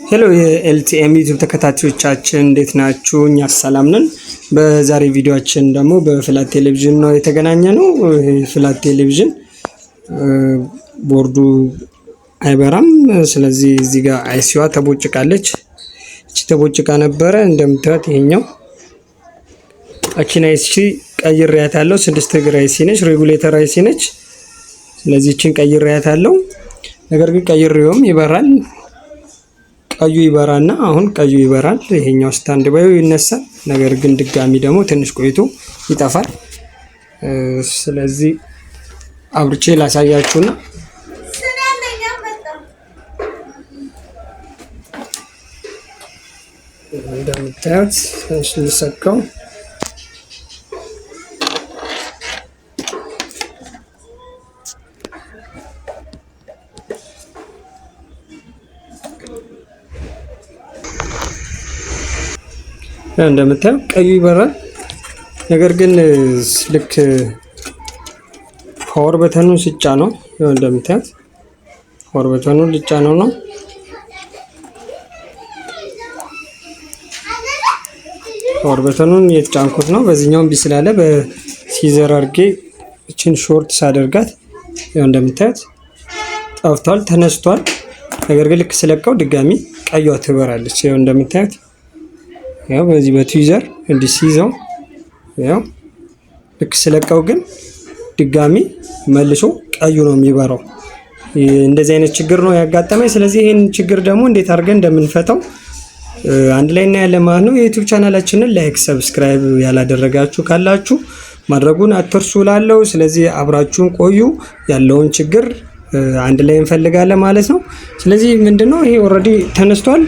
ሄሎ የኤልቲኤም ዩቲዩብ ተከታታዮቻችን እንዴት ናችሁ? እኛ ሰላም ነን። በዛሬ ቪዲዮአችን ደግሞ በፍላት ቴሌቪዥን ነው የተገናኘነው። ፍላት ቴሌቪዥን ቦርዱ አይበራም። ስለዚህ እዚህ ጋር አይሲዋ ተቦጭቃለች። እቺ ተቦጭቃ ነበረ እንደምታዩት ይሄኛው አኪናይሲ ቀይሬያታለሁ። 6 እግር አይሲ ነች፣ ሬጉሌተር አይሲ ነች። ስለዚህ እቺን ቀይሬያታለሁ። ነገር ግን ቀይሬውም ይበራል። ቀዩ ይበራና አሁን ቀዩ ይበራል። ይሄኛው ስታንድ ባዩ ይነሳል። ነገር ግን ድጋሚ ደግሞ ትንሽ ቆይቶ ይጠፋል። ስለዚህ አብርቼ ላሳያችሁና እንደምታዩት ልሰካው እንደምታዩ ቀዩ ይበራል። ነገር ግን ልክ ፓወር በተኑን ስጫ ነው እንደምታዩት ፓወር በተኑን ልጫ ነው ፓወር በተኑን የተጫንኩት ነው። በዚህኛው ቢ ስላለ በሲዘር አድርጌ እቺን ሾርት ሳደርጋት እንደምታዩት ጠፍቷል፣ ተነስቷል። ነገር ግን ልክ ስለቀው ድጋሚ ቀይዋ ትበራለች። እንደምታዩት ያው በዚህ በትዊዘር እንዲህ ሲይዘው ያው ልክ ስለቀው ግን ድጋሚ መልሶ ቀዩ ነው የሚበራው። እንደዚህ አይነት ችግር ነው ያጋጠመኝ። ስለዚህ ይሄን ችግር ደግሞ እንዴት አድርገን እንደምንፈታው አንድ ላይ እናያለን ማለት ነው። የዩቲዩብ ቻናላችንን ላይክ፣ ሰብስክራይብ ያላደረጋችሁ ካላችሁ ማድረጉን አትርሱ እላለሁ። ስለዚህ አብራችሁን ቆዩ። ያለውን ችግር አንድ ላይ እንፈልጋለን ማለት ነው። ስለዚህ ምንድነው ይሄ ኦሬዲ ተነስቷል።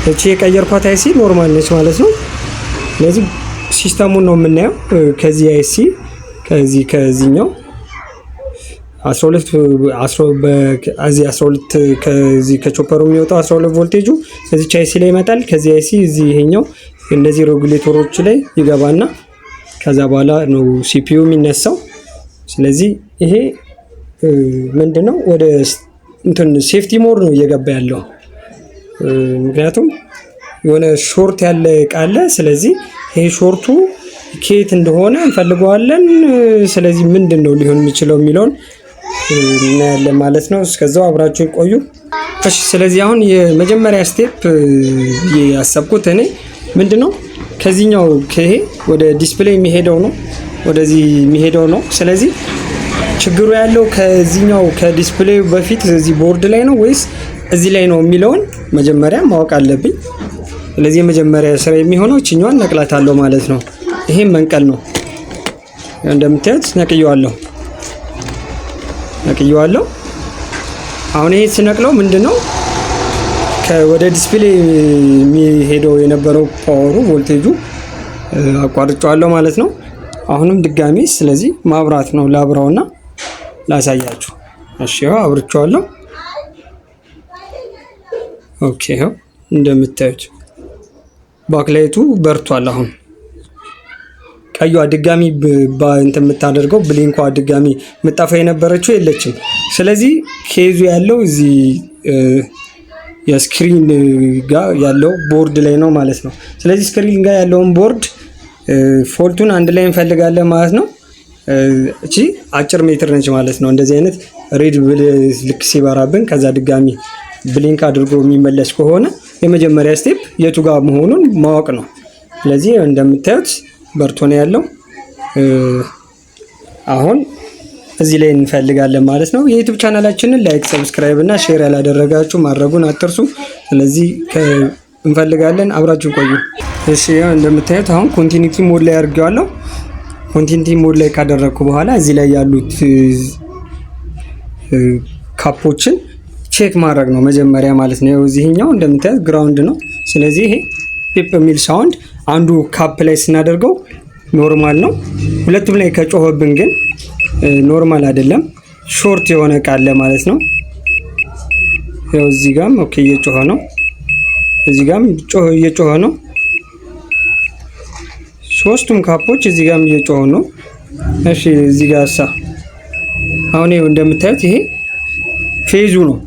እቺ የቀየርኳት አይሲ ኖርማል ነች ማለት ነው። ስለዚህ ሲስተሙን ነው የምናየው። ከዚህ አይሲ ከዚህኛው 12 ከዚህ ከቾፐሩ የሚወጣው 12 ቮልቴጁ እዚህ አይሲ ላይ ይመጣል። ከዚህ አይሲ እዚህ ይሄኛው እነዚህ ሬጉሌተሮች ላይ ይገባና ከዛ በኋላ ነው ሲፒዩ የሚነሳው። ስለዚህ ይሄ ምንድነው ወደ እንትን ሴፍቲ ሞድ ነው እየገባ ያለው። ምክንያቱም የሆነ ሾርት ያለ ቃለ ስለዚህ ይሄ ሾርቱ ኬት እንደሆነ እንፈልገዋለን። ስለዚህ ምንድነው ሊሆን የሚችለው የሚለውን እናያለን ማለት ነው። እስከዛው አብራችሁ ቆዩ። እሺ፣ ስለዚህ አሁን የመጀመሪያ ስቴፕ ያሰብኩት እኔ ምንድነው ከዚህኛው ከይሄ ወደ ዲስፕሌይ የሚሄደው ነው፣ ወደዚህ የሚሄደው ነው። ስለዚህ ችግሩ ያለው ከዚህኛው ከዲስፕሌዩ በፊት እዚህ ቦርድ ላይ ነው ወይስ እዚህ ላይ ነው የሚለውን መጀመሪያ ማወቅ አለብኝ። ስለዚህ የመጀመሪያ ስራ የሚሆነው እቺኛዋን ነቅላታለሁ ማለት ነው። ይሄን መንቀል ነው። እንደምታዩት ነቅየዋለሁ። አሁን ይሄ ስነቅለው ምንድነው ወደ ዲስፕሌይ የሚሄደው የነበረው ፓወሩ ቮልቴጁ አቋርጫለሁ ማለት ነው። አሁንም ድጋሚ ስለዚህ ማብራት ነው። ላብራውና ላሳያችሁ። እሺ ያው አብርቻለሁ። ኦኬ ያው እንደምታዩት ባክላይቱ በርቷል። አሁን ቀይዋ ድጋሚ እንትን የምታደርገው ብሊንኳ ድጋሚ መጣፋ የነበረችው የለችም። ስለዚህ ኬዙ ያለው እዚህ የስክሪን ጋር ያለው ቦርድ ላይ ነው ማለት ነው። ስለዚህ ስክሪን ጋር ያለውን ቦርድ ፎልቱን አንድ ላይ እንፈልጋለን ማለት ነው። እቺ አጭር ሜትር ነች ማለት ነው። እንደዚህ አይነት ሬድ ልክ ሲበራብን ከዛ ድጋሚ ብሊንክ አድርጎ የሚመለስ ከሆነ የመጀመሪያ ስቴፕ የቱ ጋር መሆኑን ማወቅ ነው። ስለዚህ እንደምታዩት በርቶ ነው ያለው። አሁን እዚህ ላይ እንፈልጋለን ማለት ነው። የዩቲዩብ ቻናላችንን ላይክ፣ ሰብስክራይብ እና ሼር ያላደረጋችሁ ማድረጉን አትርሱ። ስለዚህ እንፈልጋለን። አብራችሁ ቆዩ። እሺ ያው እንደምታዩት አሁን ኮንቲኒቲ ሞድ ላይ አድርጌዋለሁ። ኮንቲኒቲ ሞድ ላይ ካደረኩ በኋላ እዚህ ላይ ያሉት ካፖችን ቼክ ማድረግ ነው መጀመሪያ ማለት ነው። እዚህኛው እንደምታዩት ግራውንድ ነው። ስለዚህ ይሄ ፒፕ የሚል ሳውንድ አንዱ ካፕ ላይ ስናደርገው ኖርማል ነው። ሁለቱም ላይ ከጮህብን ግን ኖርማል አይደለም፣ ሾርት የሆነ ቃል ማለት ነው። ያው እዚህ ጋርም ኦኬ እየጮኸ ነው፣ እዚህ ጋርም እየጮኸ ነው። ሶስቱም ካፖች እዚህ ጋርም እየጮኸ ነው። እሺ እዚህ ጋር አሁን እንደምታዩት ይሄ ፌዙ ነው።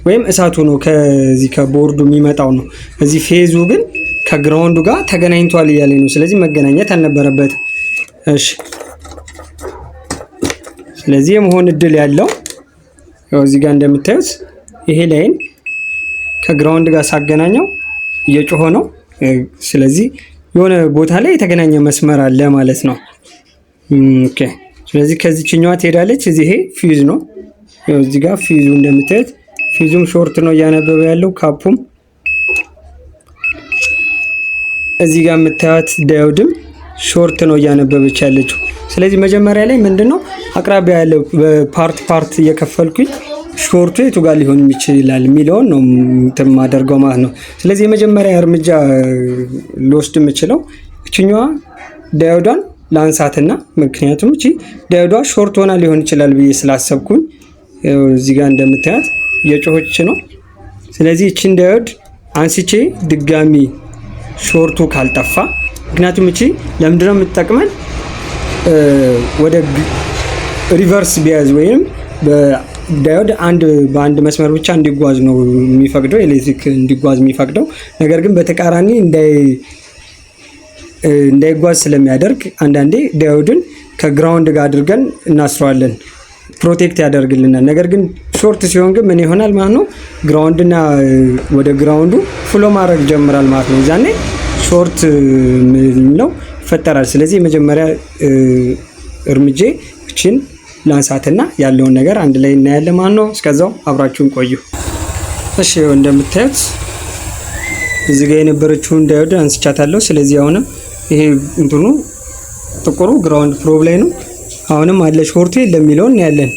ወይም እሳቱ ነው ከዚህ ከቦርዱ የሚመጣው ነው። እዚህ ፌዙ ግን ከግራውንዱ ጋር ተገናኝቷል እያለኝ ነው። ስለዚህ መገናኘት አልነበረበትም። እሺ ስለዚህ የመሆን እድል ያለው ያው እዚህ ጋር እንደምታዩት ይሄ ላይን ከግራውንድ ጋር ሳገናኘው እየጮኸ ነው። ስለዚህ የሆነ ቦታ ላይ የተገናኘ መስመር አለ ማለት ነው። ኦኬ ስለዚህ ከዚህኛዋ ትሄዳለች። እዚህ ይሄ ፊውዝ ነው። ያው እዚህ ጋር ፊውዙ እንደምታዩት ፊውዙም ሾርት ነው እያነበበ ያለው። ካፑም እዚህ ጋር የምታዩት ዳዮድም ሾርት ነው እያነበበች ያለችው። ስለዚህ መጀመሪያ ላይ ምንድነው አቅራቢያ ያለው በፓርት እየከፈልኩኝ ሾርቱ የቱ ጋር ሊሆን ይችላል የሚለውን ነው የማደርገው ማለት ነው። ስለዚህ የመጀመሪያ እርምጃ ልወስድ የምችለው እችኛዋ ዳዮዷን ላንሳትና ምክንያቱም እቺ ዳዮዷ ሾርት ሆና ሊሆን ይችላል ብዬ ስላሰብኩኝ እዚህ ጋር እንደምታዩት እየጮኸች ነው። ስለዚህ እቺን ዳዮድ አንስቼ ድጋሚ ሾርቱ ካልጠፋ ምክንያቱም እቺ ለምንድነው የምትጠቅመን ወደ ሪቨርስ ቢያዝ ወይም ዳዮድ በአንድ መስመር ብቻ እንዲጓዝ ነው የሚፈቅደው፣ ኤሌክትሪክ እንዲጓዝ የሚፈቅደው። ነገር ግን በተቃራኒ እንዳይጓዝ ስለሚያደርግ አንዳንዴ ዳዮድን ከግራውንድ ጋር አድርገን እናስረዋለን፣ ፕሮቴክት ያደርግልናል። ነገር ግን ሾርት ሲሆን ግን ምን ይሆናል ማለት ነው? ግራውንድና ወደ ግራውንዱ ፍሎ ማድረግ ጀምራል ማለት ነው። ዛኔ ሾርት ነው ይፈጠራል። ስለዚህ የመጀመሪያ እርምጄ እቺን ላንሳትና ያለውን ነገር አንድ ላይ እናያለን ማለት ነው። እስከዛው አብራችሁን ቆዩ። እሺ እንደምታዩት እዚህ ጋር የነበረችውን ዳዮድ አንስቻታለሁ። ስለዚህ አሁን ይሄ እንትኑ ጥቁሩ ግራውንድ ፕሮብ ላይ ነው። አሁንም አለ ሾርቱ የለም የሚለውን እናያለን።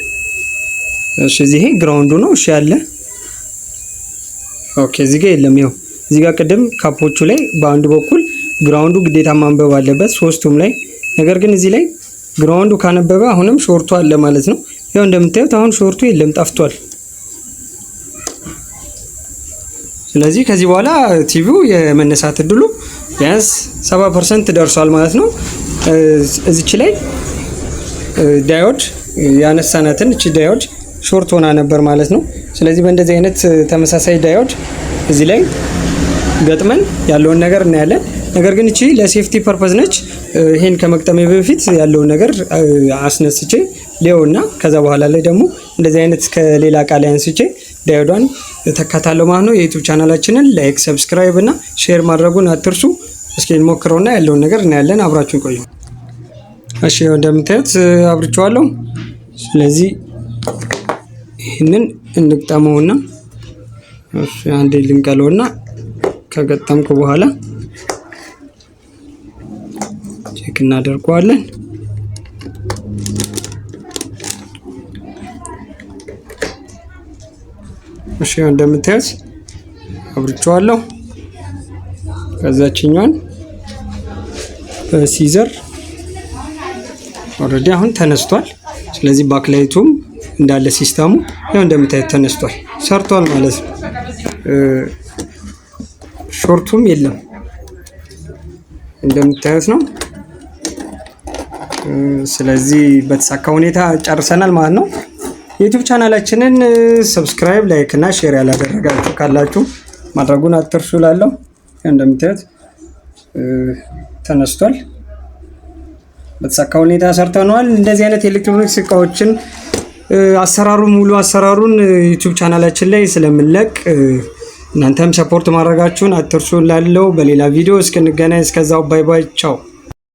እሺ እዚህ ይሄ ግራውንዱ ነው። እሺ አለ። ኦኬ እዚህ ጋር የለም። ይኸው እዚህ ጋር ቅድም ካፖቹ ላይ በአንድ በኩል ግራውንዱ ግዴታ ማንበብ አለበት ሶስቱም ላይ። ነገር ግን እዚህ ላይ ግራውንዱ ካነበበ አሁንም ሾርቱ አለ ማለት ነው። ያው እንደምታዩት አሁን ሾርቱ የለም ጠፍቷል። ስለዚህ ከዚህ በኋላ ቲቪው የመነሳት እድሉ ቢያንስ 70% ደርሷል ማለት ነው። እዚች ላይ ዳዮድ ያነሳናትን እቺ ዳዮድ ሾርት ሆና ነበር ማለት ነው። ስለዚህ በእንደዚህ አይነት ተመሳሳይ ዳዮድ እዚህ ላይ ገጥመን ያለውን ነገር እናያለን። ነገር ግን እቺ ለሴፍቲ ፐርፐዝ ነች። ይሄን ከመቅጠሜ በፊት ያለውን ነገር አስነስቼ ሊውና ከዛ በኋላ ላይ ደግሞ እንደዚህ አይነት ከሌላ እቃ ላይ አንስቼ ዳዮዷን ተካታለሁ ማለት ነው። የዩቲዩብ ቻናላችንን ላይክ፣ ሰብስክራይብ እና ሼር ማድረጉን አትርሱ። እስኪ እንሞክረውና ያለውን ነገር እናያለን። አብራችሁን ቆዩ። እሺ እንደምታዩት አብርቼዋለሁ። ስለዚህ ይሄንን እንግጠመውና እሺ አንዴ ልንቀለውና ከገጠምኩ በኋላ ቼክ እናደርገዋለን። እሺ እንደምታዩት አብርቼዋለሁ። ከዛችኛውን በሲዘር ኦሬዲ አሁን ተነስቷል። ስለዚህ ባክላይቱም እንዳለ ሲስተሙ ያው እንደምታዩት ተነስቷል፣ ሰርቷል ማለት ነው። ሾርቱም የለም እንደምታዩት ነው። ስለዚህ በተሳካ ሁኔታ ጨርሰናል ማለት ነው። የዩቲዩብ ቻናላችንን ሰብስክራይብ፣ ላይክ እና ሼር ያላደረጋችሁ ካላችሁ ማድረጉን አትርሱ። ላለው እንደምታዩት ተነስቷል፣ በተሳካ ሁኔታ ሰርተናል። እንደዚህ አይነት ኤሌክትሮኒክስ እቃዎችን ሙሉ አሰራሩን ዩቲዩብ ቻናላችን ላይ ስለምንለቅ እናንተም ሰፖርት ማድረጋችሁን አትርሱ። ላለው በሌላ ቪዲዮ እስክንገናኝ እስከዛው ባይ ባይ ቻው።